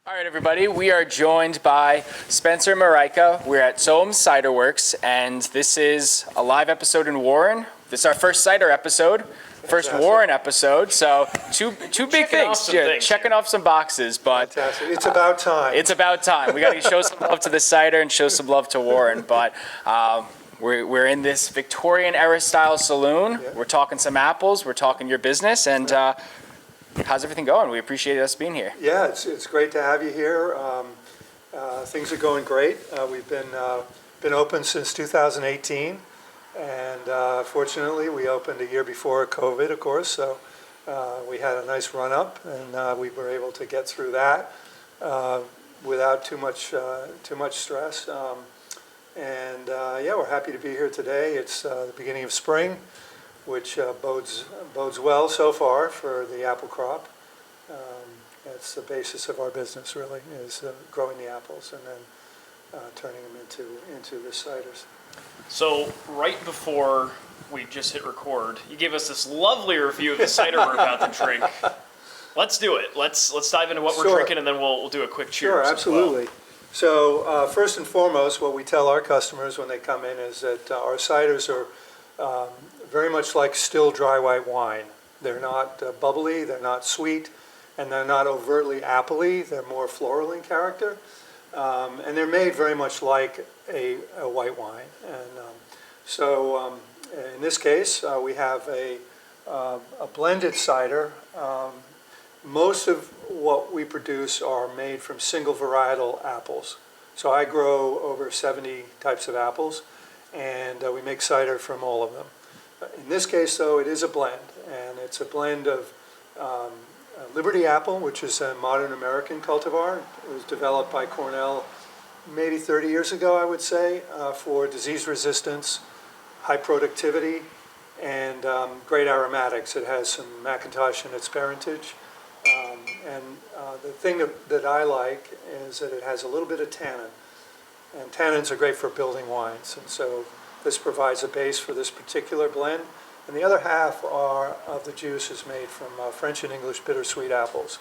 All right, everybody, we are joined by Spencer and Maryka. We're at Sowams Cider Works, and this is a live episode in Warren. This is our first cider episode, first Warren episode, so two big things. Checking off some boxes, but fantastic. It's about time. It's about time. We got to show some love to the cider and show some love to Warren, but we're in this Victorian era style saloon. Yeah. We're talking some apples, we're talking your business, and how's everything going? We appreciate us being here. Yeah, it's great to have you here. Things are going great. We've been open since 2018, and fortunately we opened a year before COVID, of course. So we had a nice run up, and we were able to get through that without too much stress. Yeah, we're happy to be here today. It's the beginning of spring, which bodes well so far for the apple crop. That's the basis of our business, really, is growing the apples and then turning them into the ciders. So right before we just hit record, you gave us this lovely review of the cider we're about to drink. Let's do it. Let's dive into what we're drinking, and then we'll do a quick cheers. Sure, absolutely. So first and foremost, what we tell our customers when they come in is that our ciders are very much like still dry white wine. They're not bubbly, they're not sweet, and they're not overtly appley. They're more floral in character, and they're made very much like a white wine. And so in this case, we have a blended cider. Most of what we produce are made from single varietal apples. So I grow over 70 types of apples, and we make cider from all of them. In this case, though, it is a blend, and it's a blend of Liberty apple, which is a modern American cultivar. It was developed by Cornell maybe 30 years ago, I would say, for disease resistance, high productivity, and great aromatics. It has some McIntosh in its parentage. The thing that I like is that it has a little bit of tannin. And tannins are great for building wines. And so this provides a base for this particular blend. And the other half of the juice is made from French and English bittersweet apples.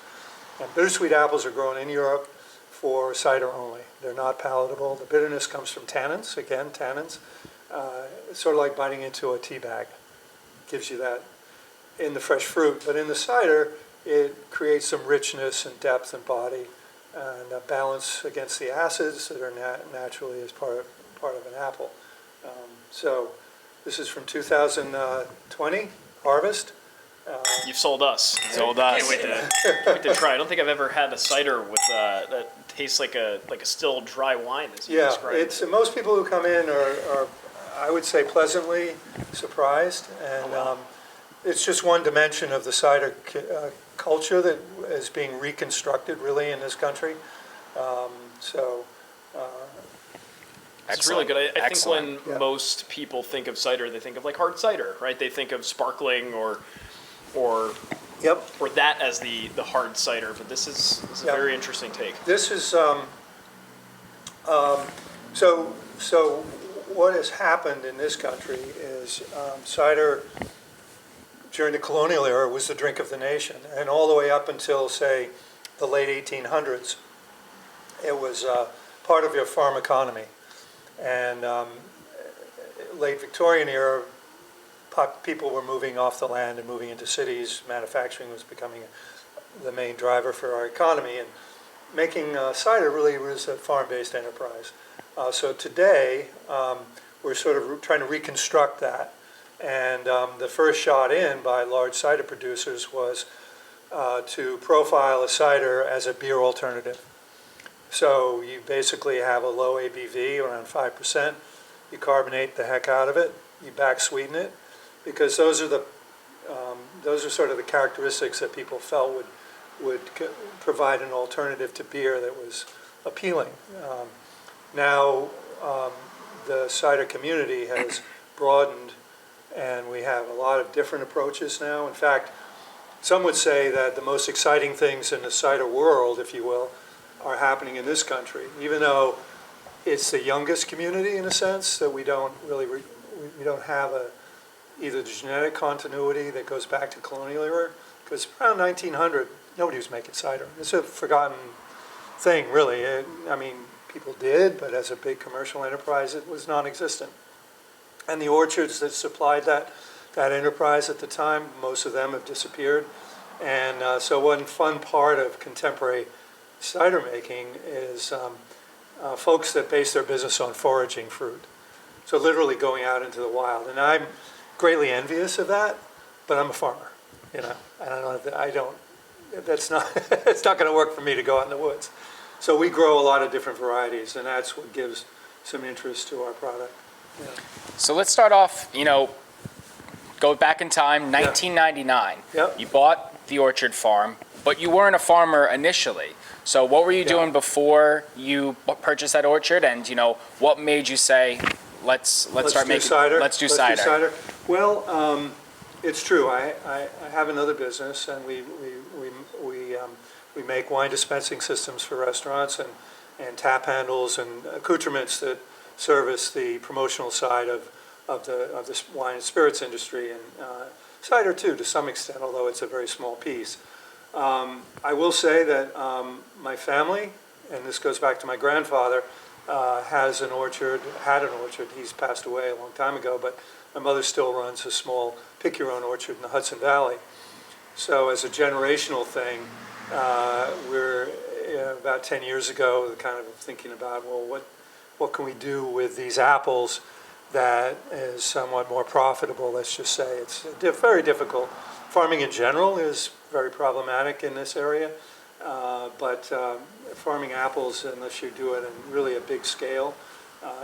And bittersweet apples are grown in Europe for cider only. They're not palatable. The bitterness comes from tannins. Again, tannins. It's sort of like biting into a tea bag. Gives you that in the fresh fruit. But in the cider, it creates some richness and depth and body and a balance against the acids that are naturally as part of an apple. So this is from 2020 harvest. You've sold us. Sold us. Can't wait to try. I don't think I've ever had a cider with that tastes like a still dry wine. As you described. It's most people who come in are I would say pleasantly surprised, and it's just one dimension of the cider culture that is being reconstructed really in this country. It's really good. I think when Yeah. most people think of cider, they think of like hard cider, right? They think of sparkling or that as the hard cider. But this is a very interesting take. This is so what has happened in this country is cider during the colonial era was the drink of the nation, and all the way up until, say, the late 1800s, it was part of your farm economy. And late Victorian era, people were moving off the land and moving into cities. Manufacturing was becoming the main driver for our economy, and making cider really was a farm-based enterprise. So today, we're sort of trying to reconstruct that. And the first shot in by large cider producers was to profile a cider as a beer alternative. So you basically have a low ABV, around 5%. You carbonate the heck out of it. You back sweeten it, because those are sort of the characteristics that people felt would provide an alternative to beer that was appealing. Now the cider community has broadened, and we have a lot of different approaches now. In fact, some would say that the most exciting things in the cider world, if you will, are happening in this country, even though it's the youngest community in a sense, that we don't really we don't have either the genetic continuity that goes back to colonial era, because around 1900 nobody was making cider. It's a forgotten thing, really. I mean, people did, but as a big commercial enterprise, it was non-existent. And the orchards that supplied that enterprise at the time, most of them have disappeared. And so one fun part of contemporary cider making is folks that base their business on foraging fruit. So literally going out into the wild. And I'm greatly envious of that, but I'm a farmer, you know. That's not, it's not going to work for me to go out in the woods. So we grow a lot of different varieties, and that's what gives some interest to our product. Yeah. So let's start off, go back in time, 1999. Yep. You bought the orchard farm, but you weren't a farmer initially. So what were you doing before you purchased that orchard, and what made you say, let's start making cider. Let's do cider. Well, it's true. I have another business, and we make wine dispensing systems for restaurants and tap handles and accoutrements that service the promotional side of the wine and spirits industry, and cider too, to some extent, although it's a very small piece. I will say that my family, and this goes back to my grandfather, had an orchard. He's passed away a long time ago, but my mother still runs a small pick-your-own orchard in the Hudson Valley. So as a generational thing, we're about 10 years ago kind of thinking about, well, what can we do with these apples that is somewhat more profitable, let's just say. It's very difficult. Farming in general is very problematic in this area, but farming apples, unless you do it in really a big scale,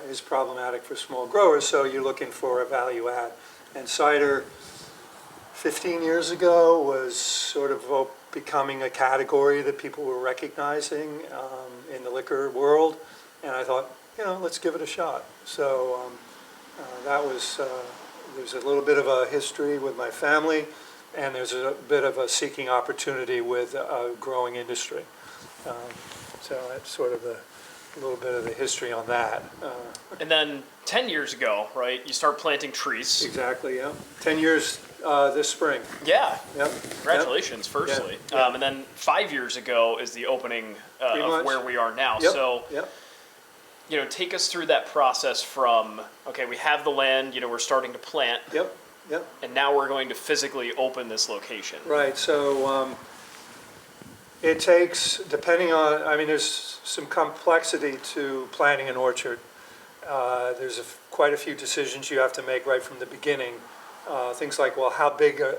is problematic for small growers, so you're looking for a value add. And cider, 15 years ago, was sort of becoming a category that people were recognizing in the liquor world, and I thought, let's give it a shot. So that was, there's a little bit of a history with my family, and there's a bit of a seeking opportunity with a growing industry. So that's sort of a little bit of the history on that. And then 10 years ago, right, you start planting trees. Exactly, yeah. 10 years this spring. Yeah. Yep. Congratulations, firstly. Yeah. And then 5 years ago is the opening of where we are now. Yep. So, take us through that process from, okay, we have the land, we're starting to plant. Yep. And now we're going to physically open this location. Right, so it takes, depending on, there's some complexity to planting an orchard. There's quite a few decisions you have to make right from the beginning. Things like, well, how big are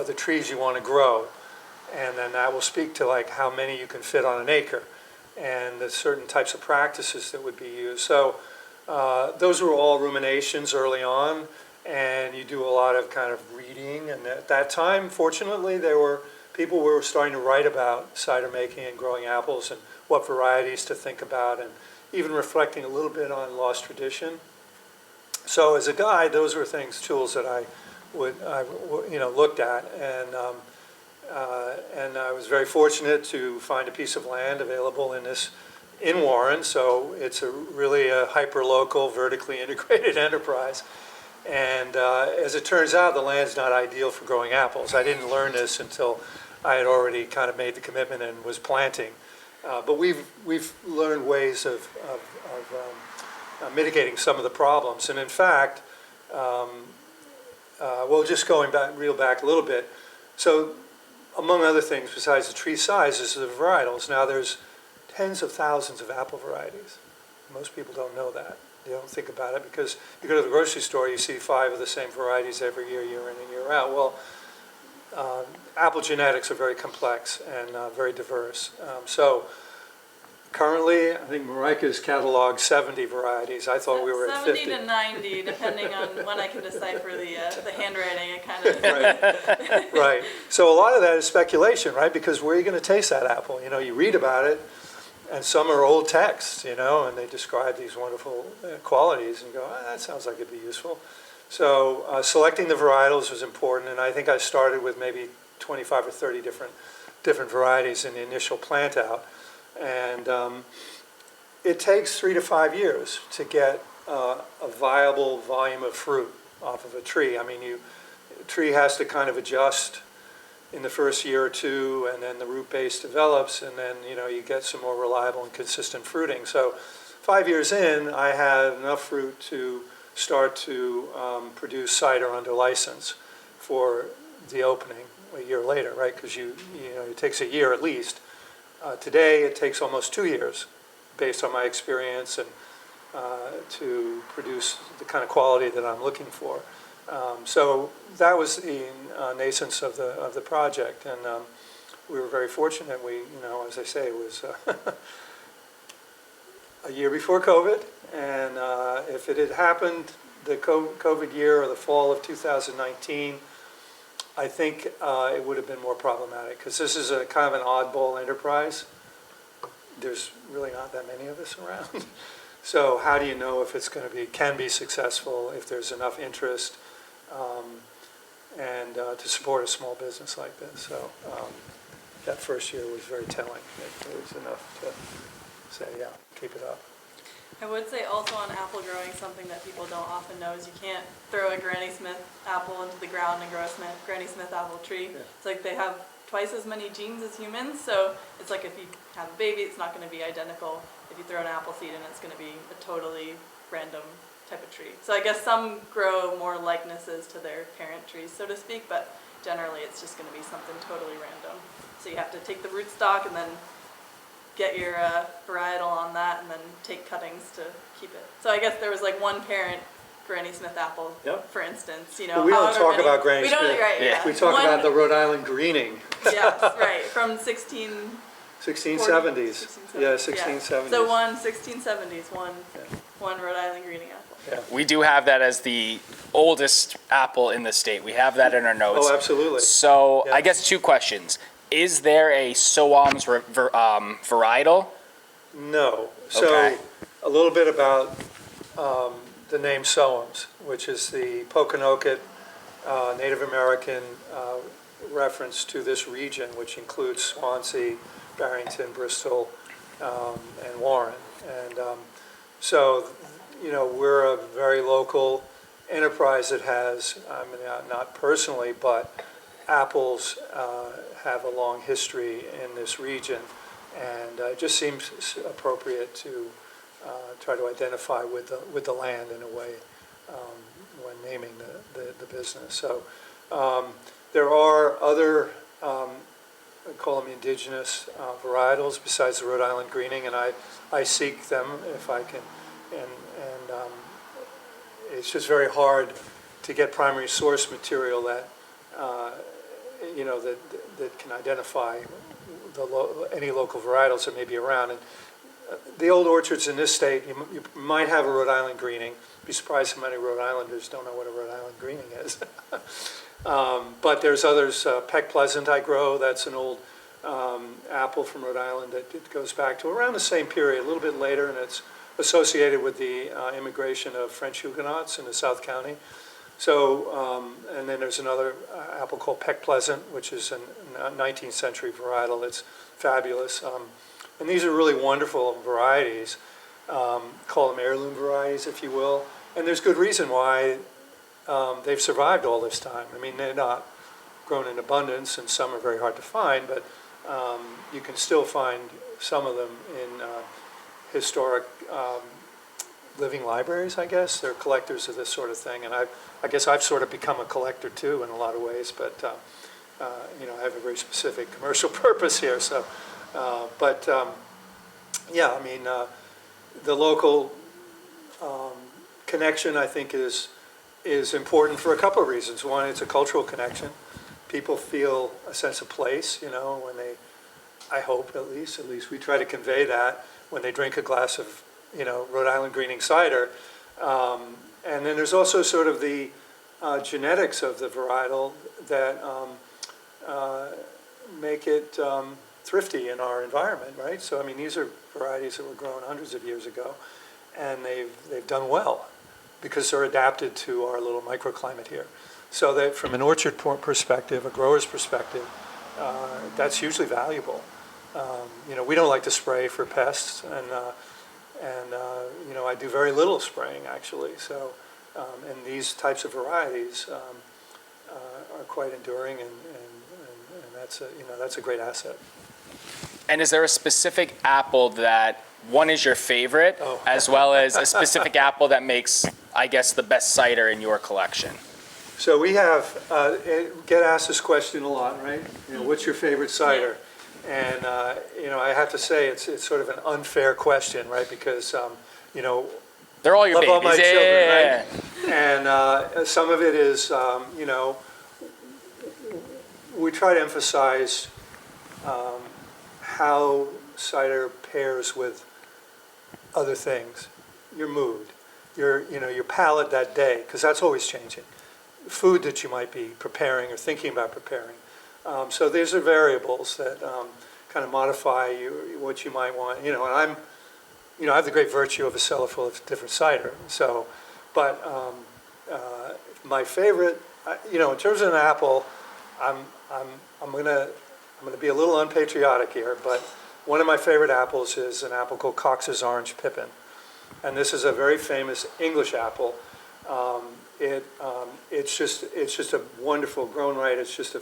the trees you want to grow? And then that will speak to like how many you can fit on an acre, and the certain types of practices that would be used. So those were all ruminations early on, and you do a lot of kind of reading. And at that time, fortunately, people were starting to write about cider making and growing apples and what varieties to think about, and even reflecting a little bit on lost tradition. So as a guide, those were tools that I looked at, and I was very fortunate to find a piece of land available in Warren. So it's really a hyper-local, vertically integrated enterprise. And as it turns out, the land's not ideal for growing apples. I didn't learn this until I had already kind of made the commitment and was planting. But we've learned ways of mitigating some of the problems. And in fact, just going back a little bit. So among other things, besides the tree size, is the varietals. Now there's tens of thousands of apple varieties. Most people don't know that. They don't think about it because you go to the grocery store, you see 5 of the same varieties every year, year in and year out. Well, apple genetics are very complex and very diverse. So currently, I think Maryka's cataloged 70 varieties. I thought we were at 50. 70 to 90, depending on when I can decipher the handwriting. It kind of Right. So a lot of that is speculation, right? Because where are you going to taste that apple? You read about it, and some are old texts, and they describe these wonderful qualities, and you go, that sounds like it'd be useful. So selecting the varietals was important, and I think I started with maybe 25 or 30 different varieties in the initial plant out. And it takes 3 to 5 years to get a viable volume of fruit off of a tree. A tree has to kind of adjust in the first year or two, and then the root base develops, and then you get some more reliable and consistent fruiting. So 5 years in, I had enough fruit to start to produce cider under license for the opening a year later, right? Because it takes a year at least. Today, it takes almost 2 years, based on my experience, and to produce the kind of quality that I'm looking for. So that was the nascence of the project, and we were very fortunate. We, as I say, it was a year before COVID, and if it had happened the COVID year or the fall of 2019, I think it would have been more problematic, because this is a kind of an oddball enterprise. There's really not that many of us around. So how do you know if it's going to can be successful, if there's enough interest, and to support a small business like this? So that first year was very telling. It was enough to say, yeah, keep it up. I would say also on apple growing, something that people don't often know is you can't throw a Granny Smith apple into the ground and grow a Granny Smith apple tree. Yeah. It's like they have twice as many genes as humans, so it's like if you have a baby, it's not going to be identical. If you throw an apple seed in, it's going to be a totally random type of tree. So I guess some grow more likenesses to their parent trees, so to speak, but generally it's just going to be something totally random. So you have to take the rootstock and then get your varietal on that, and then take cuttings to keep it. So I guess there was like one parent Granny Smith apple, Yep. for instance. But we don't talk about Granny we don't, Smith. right, yeah. We talk about the Rhode Island Greening. Yes, right, from 1670s. 1670s. Yeah, 1670s. So 1670s, one Rhode Island Greening apple. Yeah. We do have that as the oldest apple in the state. We have that in our notes. Oh, absolutely. So Yeah. I guess 2 questions. Is there a Sowams varietal? No. So Okay. a little bit about the name Sowams, which is the Pokanoket Native American reference to this region, which includes Swansea, Barrington, Bristol, and Warren. And so, we're a very local enterprise that has, not personally, but apples have a long history in this region, and it just seems appropriate to try to identify with the land in a way when naming the business. So there are other, I call them indigenous varietals besides the Rhode Island Greening, and I seek them if I can, and it's just very hard to get primary source material that that can identify any local varietals that may be around. And the old orchards in this state, you might have a Rhode Island Greening. Be surprised how many Rhode Islanders don't know what a Rhode Island Greening is. But there's others. Peck Pleasant I grow. That's an old apple from Rhode Island that it goes back to around the same period, a little bit later, and it's associated with the immigration of French Huguenots into South County. So, and then there's another apple called Peck Pleasant, which is a 19th century varietal that's fabulous. And these are really wonderful varieties. Call them heirloom varieties, if you will. And there's good reason why they've survived all this time. I mean, they're not grown in abundance, and some are very hard to find, but you can still find some of them in historic living libraries, I guess. They're collectors of this sort of thing, and I guess I've sort of become a collector too in a lot of ways, but I have a very specific commercial purpose here. So, yeah, I mean, the local connection, I think, is important for a couple of reasons. One, it's a cultural connection. People feel a sense of place, when they, I hope at least we try to convey that when they drink a glass of, Rhode Island Greening cider. And then there's also sort of the genetics of the varietal that make it thrifty in our environment, right? So, I mean, these are varieties that were grown hundreds of years ago, and they've done well because they're adapted to our little microclimate here. So that from an orchard perspective, a grower's perspective, that's hugely valuable. We don't like to spray for pests, and I do very little spraying actually. So, and these types of varieties are quite enduring and that's a great asset. And is there a specific apple that one is your favorite, Oh. as well as a specific apple that makes, I guess, the best cider in your collection? So we have, get asked this question a lot, right? What's your favorite cider? And, I have to say, it's sort of an unfair question, right? Because, They're all your love all my babies. children, right? And some of it is, we try to emphasize how cider pairs with other things, your mood, your palate that day, because that's always changing. Food that you might be preparing or thinking about preparing. So these are variables that kind of modify what you might want. And I have the great virtue of a cellar full of different cider. So, but my favorite, in terms of an apple, I'm gonna be a little unpatriotic here, but one of my favorite apples is an apple called Cox's Orange Pippin, and this is a very famous English apple. It's just a wonderful, grown right, it's just a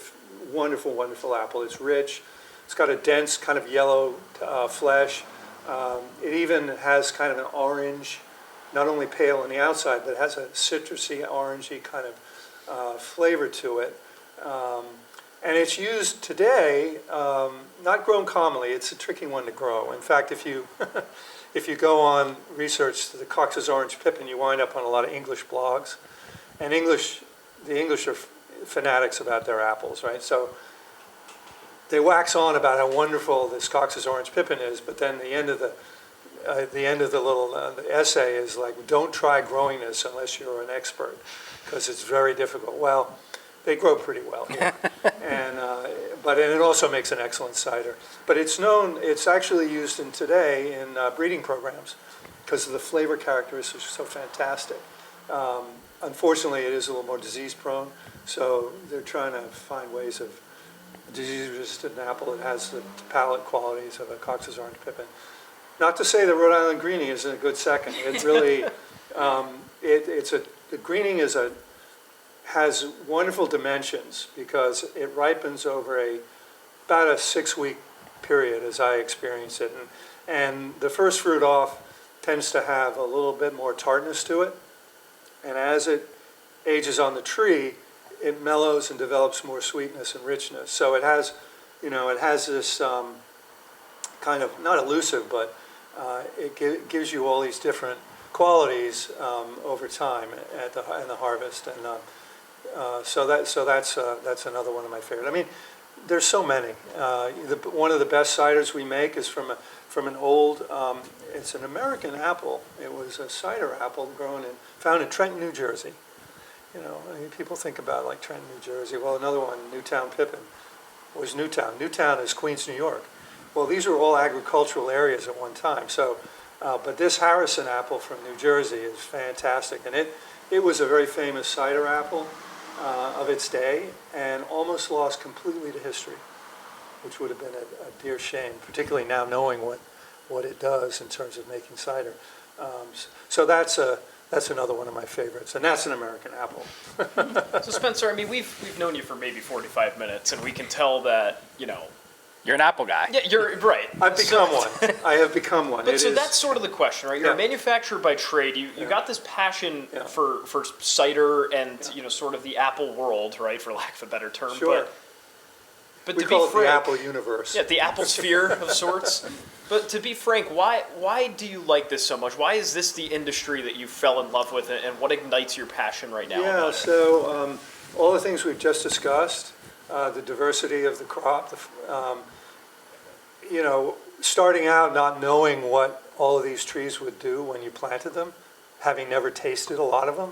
wonderful, wonderful apple. It's rich, it's got a dense kind of yellow flesh. It even has kind of an orange, not only pale on the outside, but it has a citrusy, orangey kind of flavor to it. And it's used today, not grown commonly. It's a tricky one to grow. In fact, if you if you go on research the Cox's Orange Pippin, you wind up on a lot of English blogs. And the English are fanatics about their apples, right? So they wax on about how wonderful this Cox's Orange Pippin is, but then the end of the little the essay is like, don't try growing this unless you're an expert, because it's very difficult. Well, they grow pretty well here, and it also makes an excellent cider. But it's actually used today in breeding programs because of the flavor characteristics are so fantastic. Unfortunately, it is a little more disease prone, so they're trying to find ways of disease-resistant apple that has the palate qualities of a Cox's Orange Pippin. Not to say that Rhode Island Greening isn't a good second. It really, the Greening has wonderful dimensions because it ripens over about a 6-week period, as I experience it, and the first fruit off tends to have a little bit more tartness to it. And as it ages on the tree, it mellows and develops more sweetness and richness. So it has this kind of, not elusive, but it gives you all these different qualities over time in the harvest. And so that's another one of my favorite. I mean, there's so many. One of the best ciders we make is from an old, it's an American apple. It was a cider apple found in Trenton, New Jersey. I mean, people think about like Trenton, New Jersey. Well, another one, Newtown Pippin, was Newtown. Newtown is Queens, New York. Well, these are all agricultural areas at one time. So, but this Harrison apple from New Jersey is fantastic, and it was a very famous cider apple of its day, and almost lost completely to history, which would have been a dear shame, particularly now knowing what it does in terms of making cider. So that's another one of my favorites, and that's an American apple. So Spencer, I mean, we've known you for maybe 45 minutes, and we can tell that, You're an apple guy. Yeah, you're right. I've become one. I have become one. But that's sort of the question, right? You're a manufacturer by trade. You got this passion Yeah. for cider and sort of the apple world, right, for lack of a better term. Sure. But We to call be it frank, the apple universe. yeah, the apple sphere of sorts. But to be frank, why do you like this so much? Why is this the industry that you fell in love with, and what ignites your passion right now? Yeah, about it? so all the things we've just discussed, the diversity of the crop, starting out not knowing what all of these trees would do when you planted them, having never tasted a lot of them.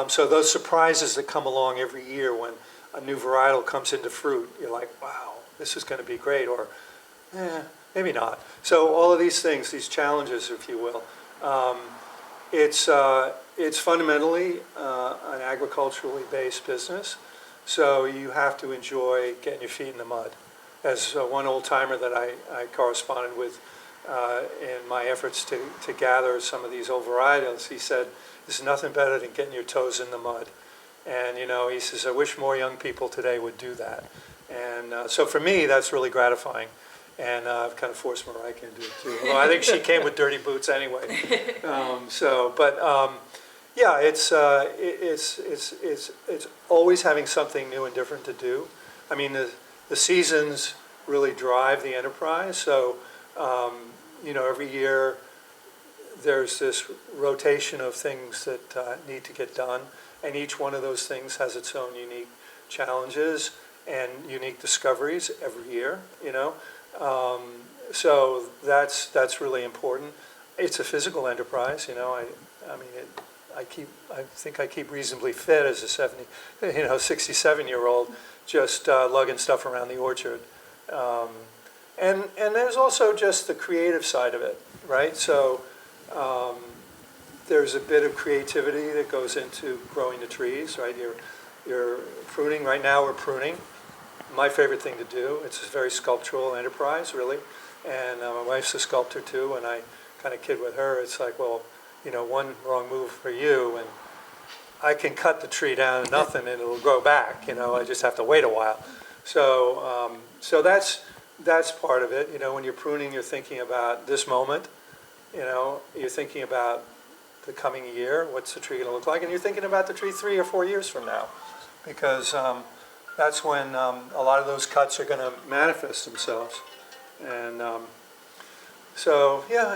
So those surprises that come along every year when a new varietal comes into fruit, you're like, wow, this is going to be great, or maybe not. So all of these things, these challenges, if you will, it's fundamentally an agriculturally based business. So you have to enjoy getting your feet in the mud. As one old timer that I corresponded with in my efforts to gather some of these old varietals, he said, there's nothing better than getting your toes in the mud. And he says, I wish more young people today would do that. And so for me, that's really gratifying. And I've kind of forced Maryka into it too. Well, I think she came with dirty boots anyway. Yeah, it's always having something new and different to do. I mean, the seasons really drive the enterprise. So, every year there's this rotation of things that need to get done. And each one of those things has its own unique challenges and unique discoveries every year, So that's really important. It's a physical enterprise, I think I keep reasonably fit as a 67-year-old, just lugging stuff around the orchard. And there's also just the creative side of it, right? So there's a bit of creativity that goes into growing the trees, right? You're pruning. Right now we're pruning. My favorite thing to do. It's a very sculptural enterprise, really. And my wife's a sculptor too, and I kind of kid with her. It's like, well, one wrong move for you, and I can cut the tree down to nothing, and it'll grow back. I just have to wait a while. So that's part of it. When you're pruning, you're thinking about this moment. You're thinking about the coming year. What's the tree going to look like? And you're thinking about the tree 3 or 4 years from now, because that's when a lot of those cuts are going to manifest themselves. And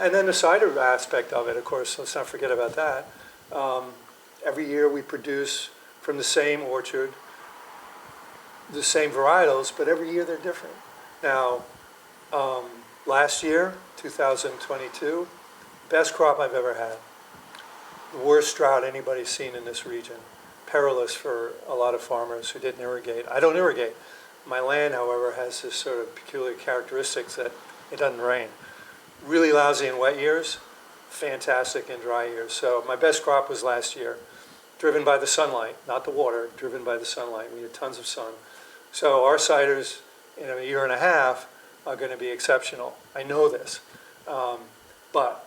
and then the cider aspect of it, of course, let's not forget about that. Every year we produce from the same orchard, the same varietals, but every year they're different. Now, last year, 2022, best crop I've ever had. The worst drought anybody's seen in this region. Perilous for a lot of farmers who didn't irrigate. I don't irrigate. My land, however, has this sort of peculiar characteristics that it doesn't rain. Really lousy in wet years, fantastic in dry years. So my best crop was last year, driven by the sunlight, not the water, driven by the sunlight. We had tons of sun. So our ciders in a year and a half are going to be exceptional. I know this. But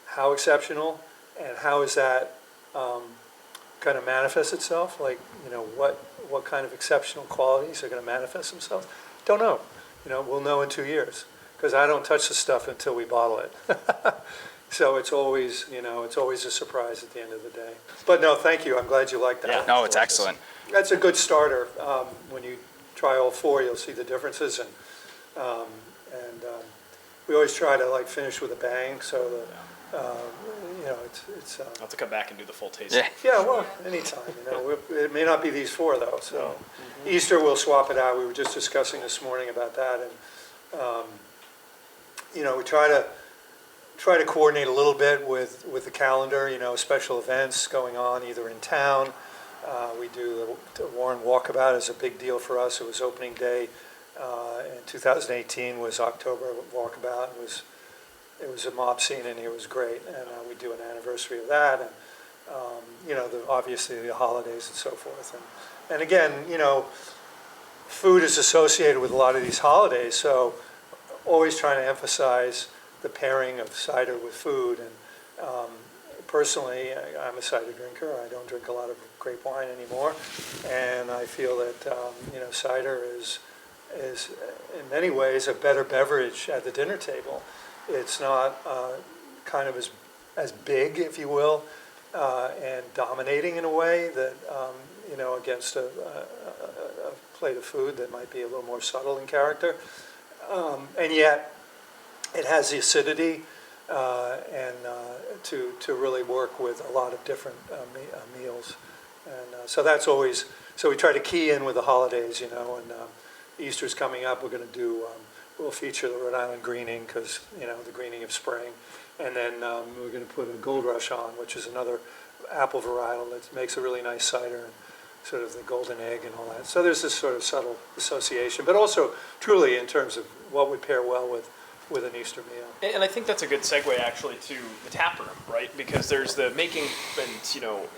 how exceptional and how is that kind of manifest itself? Like, what kind of exceptional qualities are going to manifest themselves? Don't know. We'll know in 2 years, because I don't touch the stuff until we bottle it. So it's always a surprise at the end of the day. But no, thank you. I'm glad you like that. Yeah, no, it's excellent. That's a good starter. When you try all 4, you'll see the differences, and we always try to finish with a bang. So it's. I'll have to come back and do the full taste. Yeah, well, anytime. It may not be these 4 though. So Easter we'll swap it out. We were just discussing this morning about that, and we try to coordinate a little bit with the calendar. Special events going on either in town. We do the Warren Walkabout is a big deal for us. It was opening day in 2018 was October Walkabout. It was a mob scene, and it was great. And we do an anniversary of that, and obviously the holidays and so forth. And again, food is associated with a lot of these holidays, so always trying to emphasize the pairing of cider with food. And personally, I'm a cider drinker. I don't drink a lot of grape wine anymore, and I feel that cider is in many ways a better beverage at the dinner table. It's not kind of as big, if you will, and dominating in a way that against a plate of food that might be a little more subtle in character, and yet it has the acidity and to really work with a lot of different meals, and so that's always. So we try to key in with the holidays, and Easter's coming up. We're going to do. We'll feature the Rhode Island Greening, because the greening of spring, and then we're going to put a Gold Rush on, which is another apple varietal that makes a really nice cider, and sort of the golden egg and all that. So there's this sort of subtle association, but also truly in terms of what would pair well with an Easter meal. And I think that's a good segue actually to the tap room, right? Because there's the making and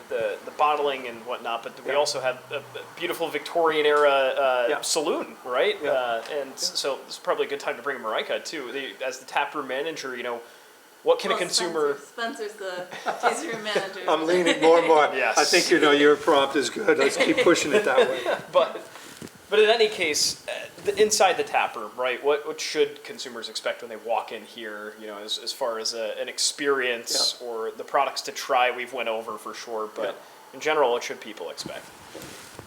the bottling and whatnot, but we also have a beautiful Victorian era saloon, right? Yeah. So it's probably a good time to bring Maryka too. As the tap room manager, what can a consumer? Spencer's the tasting room manager. I'm leaning more and more. Yes. I think your prompt is good. Let's keep pushing it that way. But But in any case, inside the tap room, right? What should consumers expect when they walk in here? You know, as far as an experience or the products to try, we've went over for sure. But in general, what should people expect?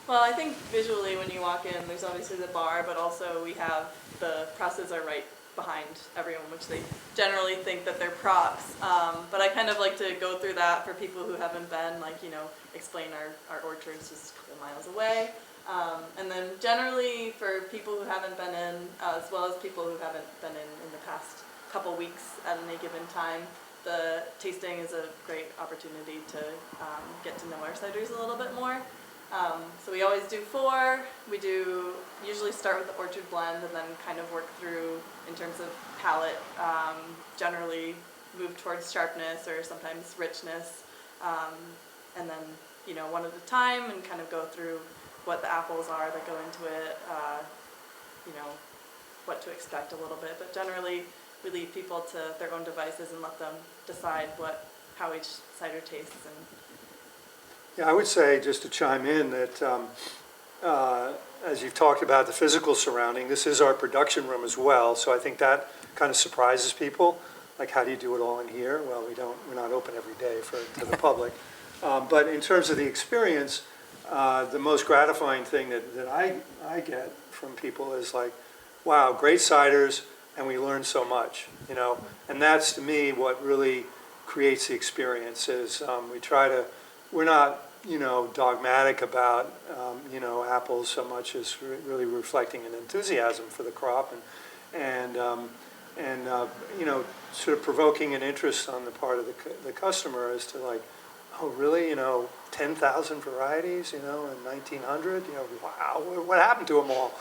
Well, I think visually when you walk in, there's obviously the bar, but also we have the presses are right behind everyone, which they generally think that they're props. But I kind of like to go through that for people who haven't been, like, you know, explain our orchards just a couple miles away. And then generally for people who haven't been in, as well as people who haven't been in the past couple weeks at any given time, the tasting is a great opportunity to get to know our ciders a little bit more. So we always do 4. We do usually start with the orchard blend and then kind of work through in terms of palate, generally move towards sharpness or sometimes richness, and then, you know, one at a time and kind of go through what the apples are that go into it, you know, what to expect a little bit. But generally we leave people to their own devices and let them decide how each cider tastes. And Yeah, I would say, just to chime in, that as you've talked about the physical surrounding, this is our production room as well, so I think that kind of surprises people. Like, how do you do it all in here? Well, we're not open every day to the public. But in terms of the experience, the most gratifying thing that I get from people is like, wow, great ciders, and we learn so much, you know? And that's, to me, what really creates the experience is we're not, you know, dogmatic about, you know, apples so much as really reflecting an enthusiasm for the crop and you know, sort of provoking an interest on the part of the customer as to like, oh, really, you know, 10,000 varieties, you know, in 1900, you know, wow, what happened to them all?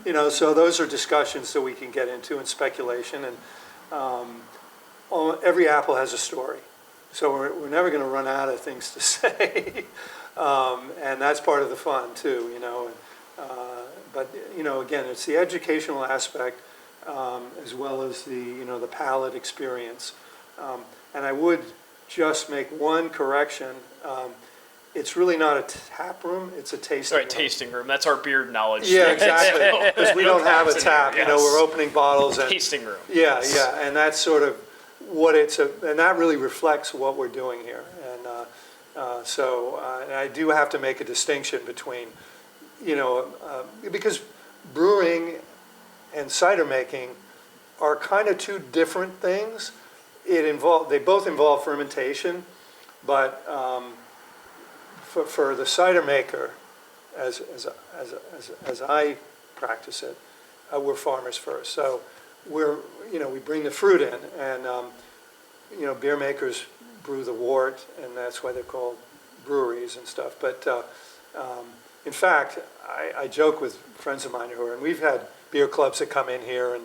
You know, so those are discussions that we can get into and speculation, and every apple has a story. So we're never going to run out of things to say, and that's part of the fun too, you know. But you know, again, it's the educational aspect as well as the, you know, the palate experience. And I would just make one correction. It's really not a tap room; it's a tasting room. Tasting room. That's our beer knowledge. Yeah, exactly. Because we don't have a tap. You know, we're opening bottles. And, tasting room. Yeah, yeah, and that's sort of what and that really reflects what we're doing here. And so I do have to make a distinction between, you know, because brewing and cider making are kind of two different things. They both involve fermentation, but for the cider maker, as I practice it, we're farmers first. So we bring the fruit in, and you know, beer makers brew the wort, and that's why they're called breweries and stuff. But in fact, I joke with friends of mine and we've had beer clubs that come in here,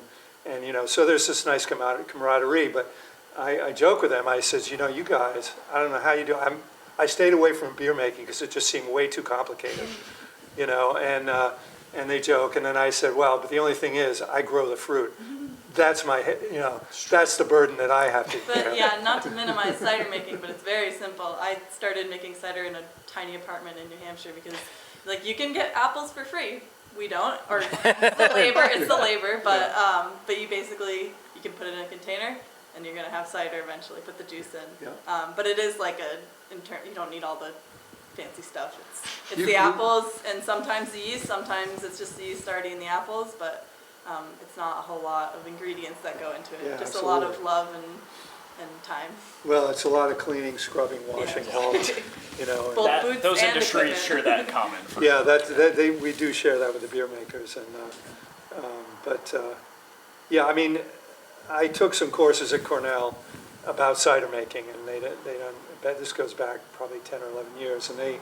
and you know, so there's this nice camaraderie. But I joke with them. I says, you know, you guys, I don't know how you do. I stayed away from beer making because it just seemed way too complicated, you know. And they joke, and then I said, well, but the only thing is, I grow the fruit. That's that's the burden that I have to bear. But yeah, not to minimize cider making, but it's very simple. I started making cider in a tiny apartment in New Hampshire because, like, you can get apples for free. We don't, or it's the labor, but you can put it in a container, and you're gonna have cider eventually. Put the juice in. Yeah. But it is like you don't need all the fancy stuff. It's the apples and sometimes the yeast. Sometimes it's just the yeast starting in the apples, but it's not a whole lot of ingredients that go into it. Yeah, just absolutely. a lot of love and time. Well, it's a lot of cleaning, scrubbing, washing, all, you know. Both boots those and industries equipment. share that in common. Yeah, we do share that with the beer makers, and yeah, I mean, I took some courses at Cornell about cider making, and they done, this goes back probably 10 or 11 years, and they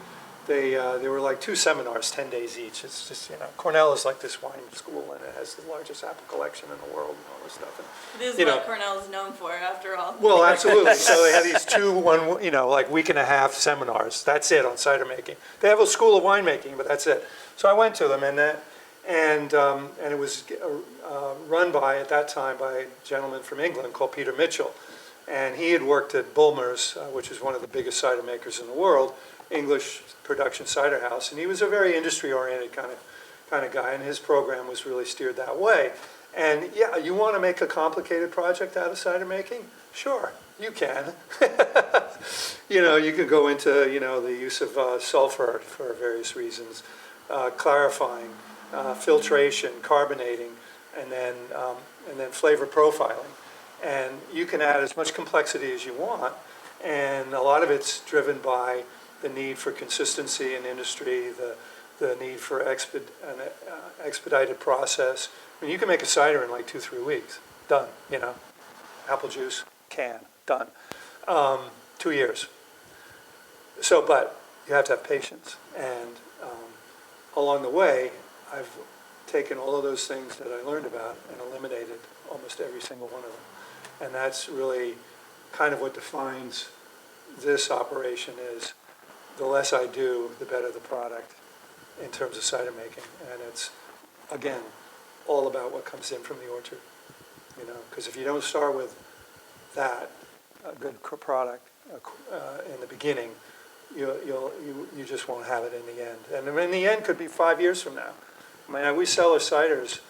were like 2 seminars, 10 days each. It's just, you know, Cornell is like this wine school, and it has the largest apple collection in the world and all this stuff. And, It is what Cornell is known for, after all. well, absolutely. So they have these 2, you know, like week and a half seminars. That's it on cider making. They have a school of winemaking, but that's it. So I went to them, and it was run at that time by a gentleman from England called Peter Mitchell, and he had worked at Bulmers, which is one of the biggest cider makers in the world, English production cider house, and he was a very industry-oriented kind kind of guy, and his program was really steered that way. And yeah, you want to make a complicated project out of cider making? Sure, you can. You can go into, the use of sulfur for various reasons, clarifying, filtration, carbonating, and then flavor profiling. And you can add as much complexity as you want, and a lot of it's driven by the need for consistency in industry, the need for an expedited process. I mean, you can make a cider in like 2-3 weeks, done, apple juice, can, done. 2 years. So, but you have to have patience. And along the way, I've taken all of those things that I learned about and eliminated almost every single one of them. And that's really kind of what defines this operation is the less I do, the better the product in terms of cider making. And it's, again, all about what comes in from the orchard, because if you don't start with that, a good product in the beginning, you just won't have it in the end. And in the end could be 5 years from now. I mean, we sell our ciders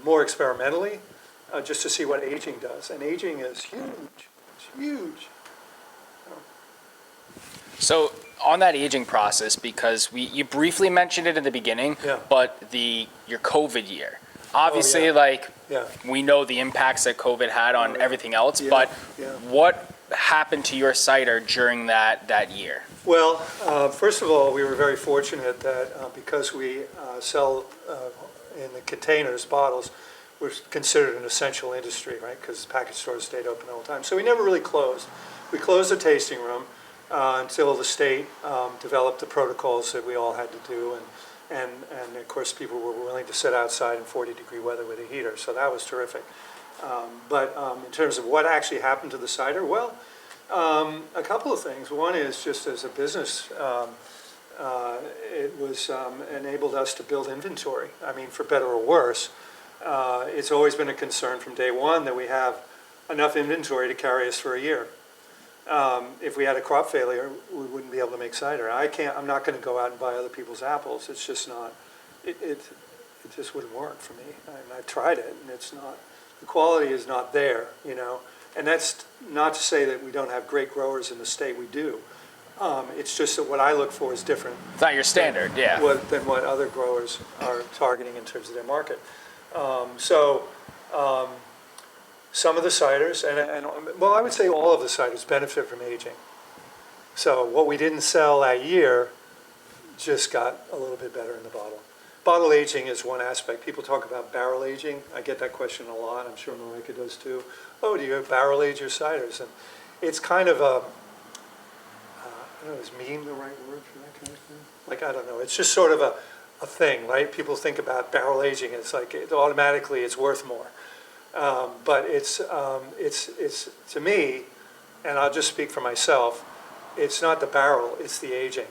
more experimentally, just to see what aging does. And aging is huge. It's huge. So on that aging process, because you briefly mentioned it in the beginning, Yeah. but your COVID year, obviously, Yeah. we know the impacts that COVID had on yeah. everything else, Yeah, but yeah. what happened to your cider during that year? Well, first of all, we were very fortunate that because we sell in the containers, bottles, we're considered an essential industry, right? Because package stores stayed open all the time. So we never really closed. We closed the tasting room until the state developed the protocols that we all had to do. And of course, people were willing to sit outside in 40-degree weather with a heater. So that was terrific. But in terms of what actually happened to the cider, well, a couple of things. One is just as a business, it was enabled us to build inventory. I mean, for better or worse, it's always been a concern from day one that we have enough inventory to carry us for a year. If we had a crop failure, we wouldn't be able to make cider. I'm not going to go out and buy other people's apples. It's just not, it just wouldn't work for me. And I've tried it, and it's not, the quality is not there, And that's not to say that we don't have great growers in the state. We do. It's just that what I look for is different. It's not your standard, yeah. Than what other growers are targeting in terms of their market. Some of the ciders, well, I would say all of the ciders benefit from aging. So what we didn't sell that year just got a little bit better in the bottle. Bottle aging is one aspect. People talk about barrel aging. I get that question a lot. I'm sure Maryka does too. Oh, do you barrel age your ciders? And it's kind of a, I don't know, is meme the right word for that kind of thing? Like, I don't know. It's just sort of a thing, right? People think about barrel aging. It's like automatically it's worth more. But it's to me, and I'll just speak for myself, it's not the barrel, it's the aging.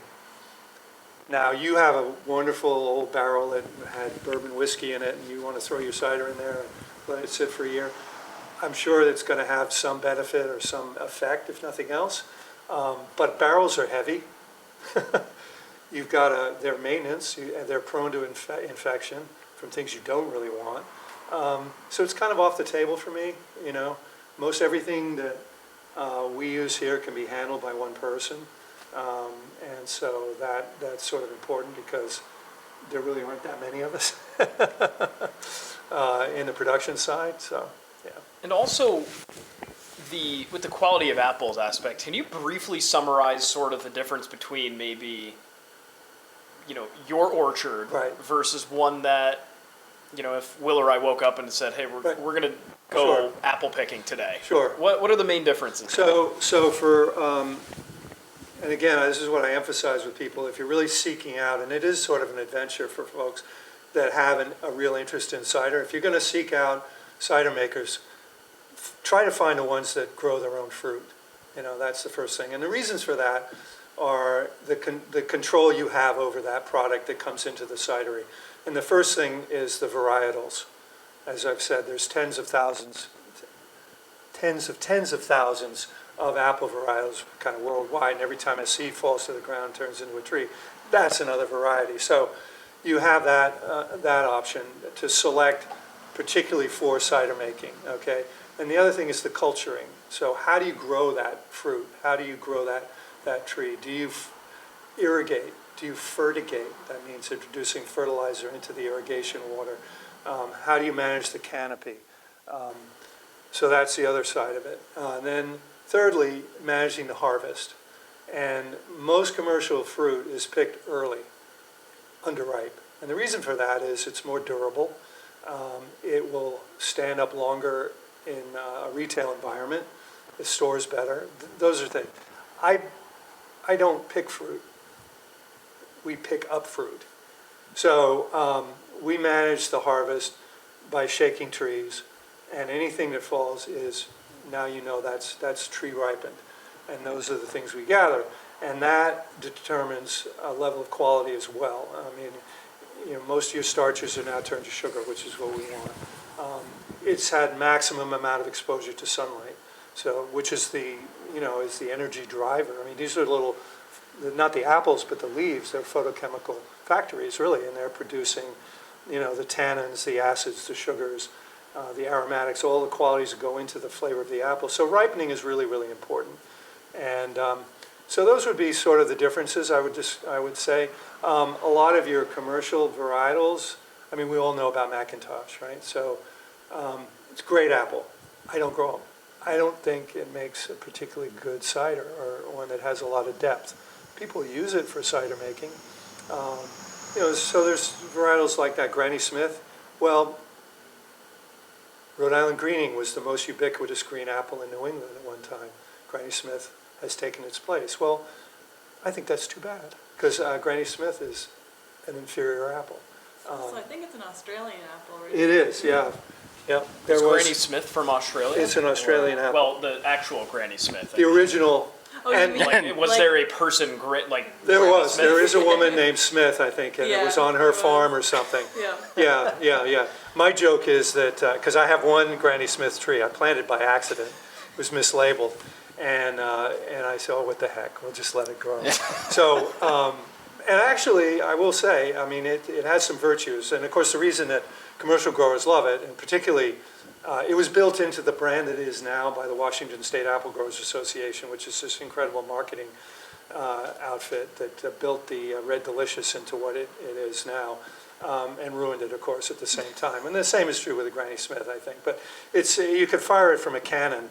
Now, you have a wonderful old barrel that had bourbon whiskey in it, and you want to throw your cider in there and let it sit for a year. I'm sure it's going to have some benefit or some effect, if nothing else. But barrels are heavy. You've got their maintenance, they're prone to infection from things you don't really want. So it's kind of off the table for me, Most everything that we use here can be handled by one person. And so that's sort of important because there really aren't that many of us in the production side, so, yeah. And also, with the quality of apples aspect, can you briefly summarize sort of the difference between maybe, your orchard Right. versus one that, if Will or I woke up and said, hey, we're going to go Sure. apple picking today. Sure. What are the main differences? So for, and again, this is what I emphasize with people, if you're really seeking out, and it is sort of an adventure for folks that have a real interest in cider, if you're going to seek out cider makers, try to find the ones that grow their own fruit. That's the first thing. And the reasons for that are the control you have over that product that comes into the cidery. And the first thing is the varietals. As I've said, there's tens of thousands of apple varietals kind of worldwide, and every time a seed falls to the ground, turns into a tree. That's another variety. So you have that option to select, particularly for cider making, okay? And the other thing is the culturing. So how do you grow that fruit? How do you grow that tree? Do you irrigate? Do you fertigate? That means introducing fertilizer into the irrigation water. How do you manage the canopy? So that's the other side of it. Then thirdly, managing the harvest. And most commercial fruit is picked early, underripe. And the reason for that is it's more durable. It will stand up longer in a retail environment. It stores better. Those are things. I don't pick fruit. We pick up fruit. So we manage the harvest by shaking trees, and anything that falls is, now you know that's tree ripened. And those are the things we gather. And that determines a level of quality as well. I mean, you know, most of your starches are now turned to sugar, which is what we want. It's had maximum amount of exposure to sunlight, so which is the energy driver. I mean, these are little, not the apples, but the leaves. They're photochemical factories, really, and they're producing, you know, the tannins, the acids, the sugars, the aromatics, all the qualities that go into the flavor of the apple. So ripening is really, really important. And so those would be sort of the differences, I would say. A lot of your commercial varietals, I mean, we all know about Macintosh, right? So it's a great apple. I don't grow them. I don't think it makes a particularly good cider or one that has a lot of depth. People use it for cider making. You know, so there's varietals like that, Granny Smith. Well, Rhode Island Greening was the most ubiquitous green apple in New England at one time. Granny Smith has taken its place. Well, I think that's too bad, because Granny Smith is an inferior apple. So I think it's an Australian apple, right? It is, yeah. Yep. Is Granny Smith from Australia? It's an Australian apple. Well, the actual Granny Smith. The original. Oh, and you mean Like, was there a person like there Granny was. Smith? There is a woman named Smith, I think, and it Yeah, was on her there was. farm or something. Yeah. Yeah. My joke is that, because I have one Granny Smith tree I planted by accident. It was mislabeled. And I said, oh, what the heck, we'll just let it grow. So, and actually, I will say, I mean, it has some virtues. And of course, the reason that commercial growers love it, and particularly, it was built into the brand that it is now by the Washington State Apple Growers Association, which is this incredible marketing outfit that built the Red Delicious into what it is now, and ruined it, of course, at the same time. And the same is true with the Granny Smith, I think. But it's you could fire it from a cannon,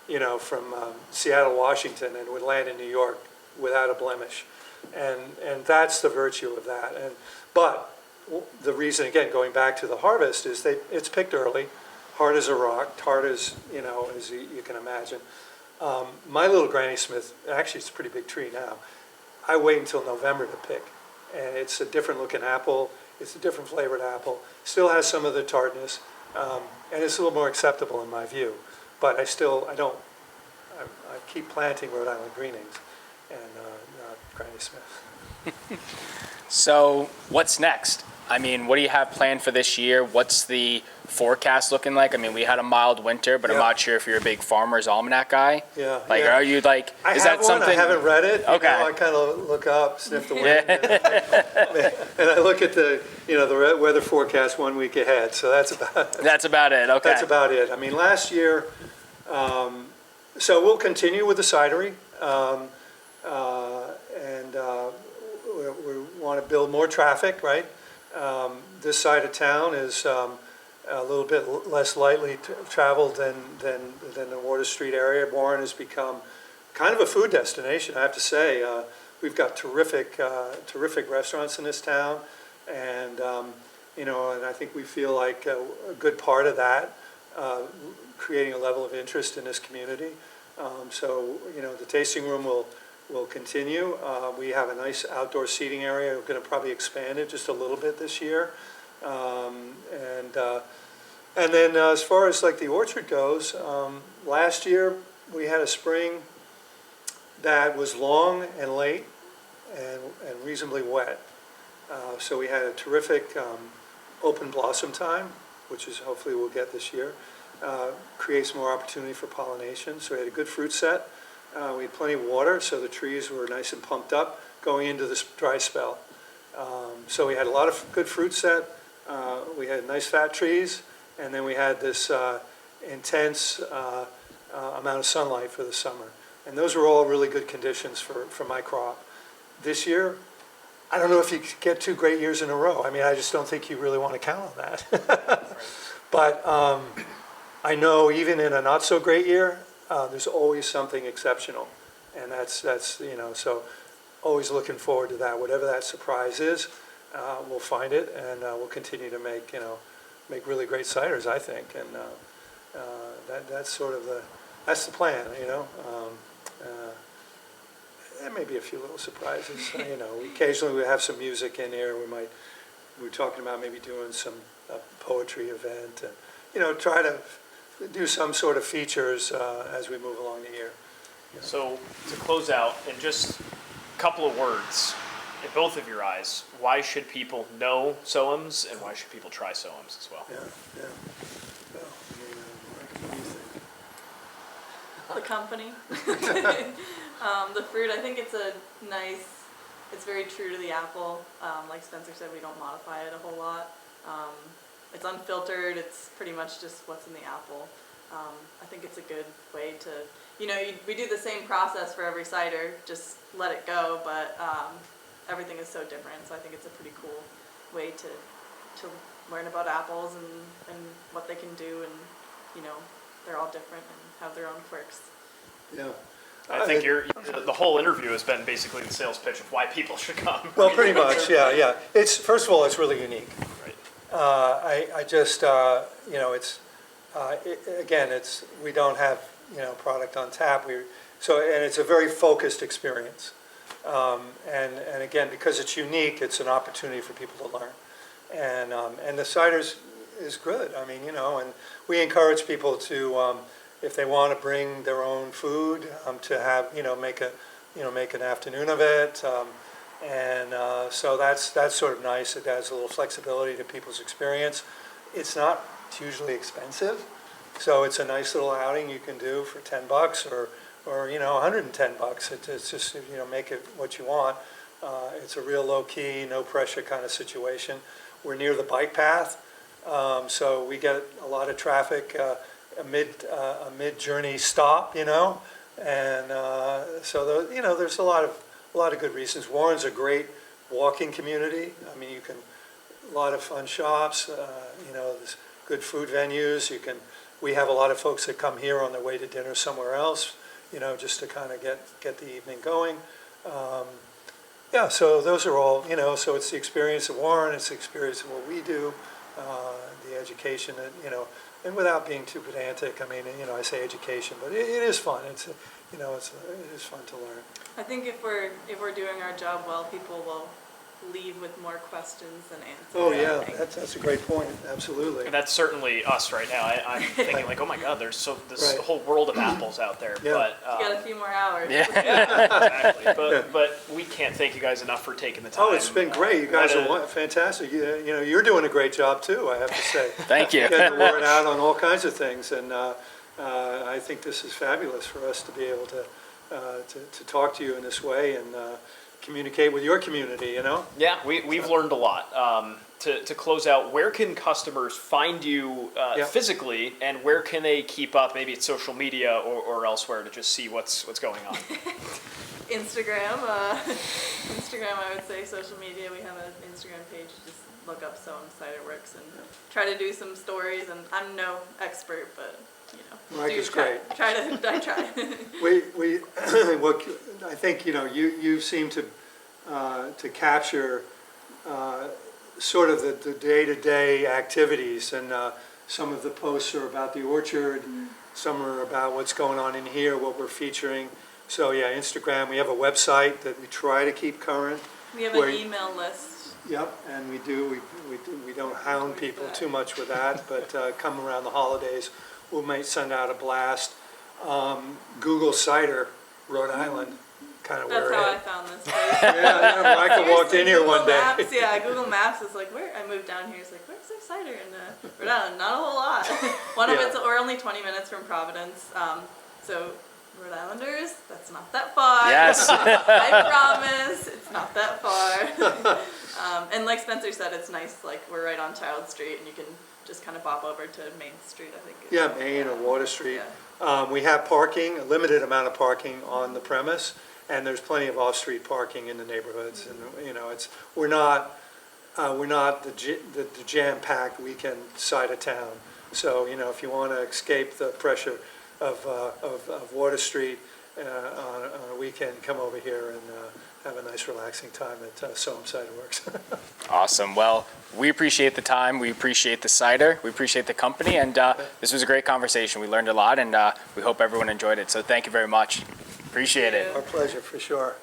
you know, from Seattle, Washington, and would land in New York without a blemish. And that's the virtue of that. But the reason, again, going back to the harvest, is it's picked early, hard as a rock, tart as, you know, as you can imagine. My little Granny Smith, actually it's a pretty big tree now, I wait until November to pick. And it's a different looking apple, it's a different flavored apple, still has some of the tartness, and it's a little more acceptable in my view. But I keep planting Rhode Island Greenings and not Granny Smith. So what's next? I mean, what do you have planned for this year? What's the forecast looking like? I mean, we had a mild winter, but I'm Yeah. not sure if you're a big Farmer's Almanac guy. Yeah. Like, yeah. are you like, I is have that something? I haven't read it. You Okay. know, I kind of look up, sniff the wind, Yeah. and I look at the weather forecast 1 week ahead. So that's about That's about it. Okay. That's about it. I mean, last year, so we'll continue with the cidery, and we want to build more traffic, right? This side of town is a little bit less lightly traveled than the Water Street area. Warren has become kind of a food destination, I have to say. We've got terrific restaurants in this town, and and I think we feel like a good part of that, creating a level of interest in this community. So the tasting room will continue. We have a nice outdoor seating area. We're going to probably expand it just a little bit this year. And then as far as like the orchard goes, last year we had a spring that was long and late and reasonably wet. So we had a terrific open blossom time, which is hopefully we'll get this year. Creates more opportunity for pollination. So we had a good fruit set. We had plenty of water, so the trees were nice and pumped up going into this dry spell. So we had a lot of good fruit set. We had nice fat trees, and then we had this intense amount of sunlight for the summer. And those were all really good conditions for my crop. This year, I don't know if you could get 2 great years in a row. I mean, I just don't think you really want to count on that. But I know even in a not so great year, there's always something exceptional. And that's so always looking forward to that. Whatever that surprise is, we'll find it, and we'll continue to make really great ciders, I think. And that's sort of that's the plan, There may be a few little surprises. Occasionally we have some music in here. We're talking about maybe doing some poetry event, and try to do some sort of features as we move along the year. So to close out, in just a couple of words, in both of your eyes, why should people know Sowams, and why should people try Sowams as well? Yeah. Well, what do you think? The company. The fruit, I think it's it's very true to the apple. Like Spencer said, we don't modify it a whole lot. It's unfiltered, it's pretty much just what's in the apple. I think it's a good way to, we do the same process for every cider, just let it go, but everything is so different, so I think it's a pretty cool way to learn about apples and what they can do, and they're all different and have their own quirks. Yeah. I think the whole interview has been basically the sales pitch of why people should come. Well, pretty much, yeah. It's first of all, it's really unique. Right. I just we don't have product on tap. And it's a very focused experience. And again, because it's unique, it's an opportunity for people to learn. And the ciders is good. I mean, and we encourage people to, if they want to bring their own food, to have, make an afternoon of it. So that's sort of nice. It adds a little flexibility to people's experience. It's not hugely expensive, so it's a nice little outing you can do for $10 or $110. It's just, make it what you want. It's a real low key, no pressure kind of situation. We're near the bike path, so we get a lot of traffic. A mid-journey stop, and so there's a lot of good reasons. Warren's a great walking community. I mean, a lot of fun shops. There's good food venues. We have a lot of folks that come here on their way to dinner somewhere else, just to kind of get the evening going. So those are all, so it's the experience of Warren. It's the experience of what we do, the education that and without being too pedantic, I mean, I say education, but it is fun. It is fun to learn. I think if we're doing our job well, people will leave with more questions than answers. Oh yeah, that's a great point. Absolutely. And that's certainly us right now. I'm thinking like, oh my God, there's this whole world of apples out there. Yeah. But you got a few more hours. yeah, exactly. But we can't thank you guys enough for taking the time. Oh, it's been great. You guys are fantastic. You're doing a great job too, I have to say. Thank you. Getting the word out on all kinds of things, and I think this is fabulous for us to be able to talk to you in this way and communicate with your community, Yeah, we've learned a lot. To close out, where can customers find you physically, and where can they keep up? Maybe it's social media or elsewhere to just see what's going on. Instagram, I would say social media. We have an Instagram page. Just look up Sowams Cider Works and try to do some stories. And I'm no expert, but Maryka's great. I try. I think you seem to capture sort of the day-to-day activities, and some of the posts are about the orchard, some are about what's going on in here, what we're featuring. So yeah, Instagram. We have a website that we try to keep current. We have an email list. Yep, and we don't hound people too much with that, but come around the holidays, we might send out a blast. Google Cider, Rhode Island, kind of where That's how I found this place. Yeah, Maryka walked in here Google one day. Maps, Google Maps is like, where I moved down here. It's like, where's the cider in Rhode Island? Not a whole lot. We're only 20 minutes from Providence, so Rhode Islanders, that's not that far. Yes. I promise, it's not that far. And like Spencer said, it's nice, like we're right on Child Street and you can just kind of bop over to Main Street, I think. Yeah, Main or Water Street. Yeah. We have parking, a limited amount of parking on the premise, and there's plenty of off-street parking in the neighborhoods. And, you know, we're not the jam-packed weekend side of town. So, you know, if you want to escape the pressure of Water Street on a weekend, come over here and have a nice relaxing time at Sowams Cider Works. Awesome. Well, we appreciate the time. We appreciate the cider. We appreciate the company. And this was a great conversation. We learned a lot, and we hope everyone enjoyed it. So thank you very much. Appreciate it. Our pleasure, for sure.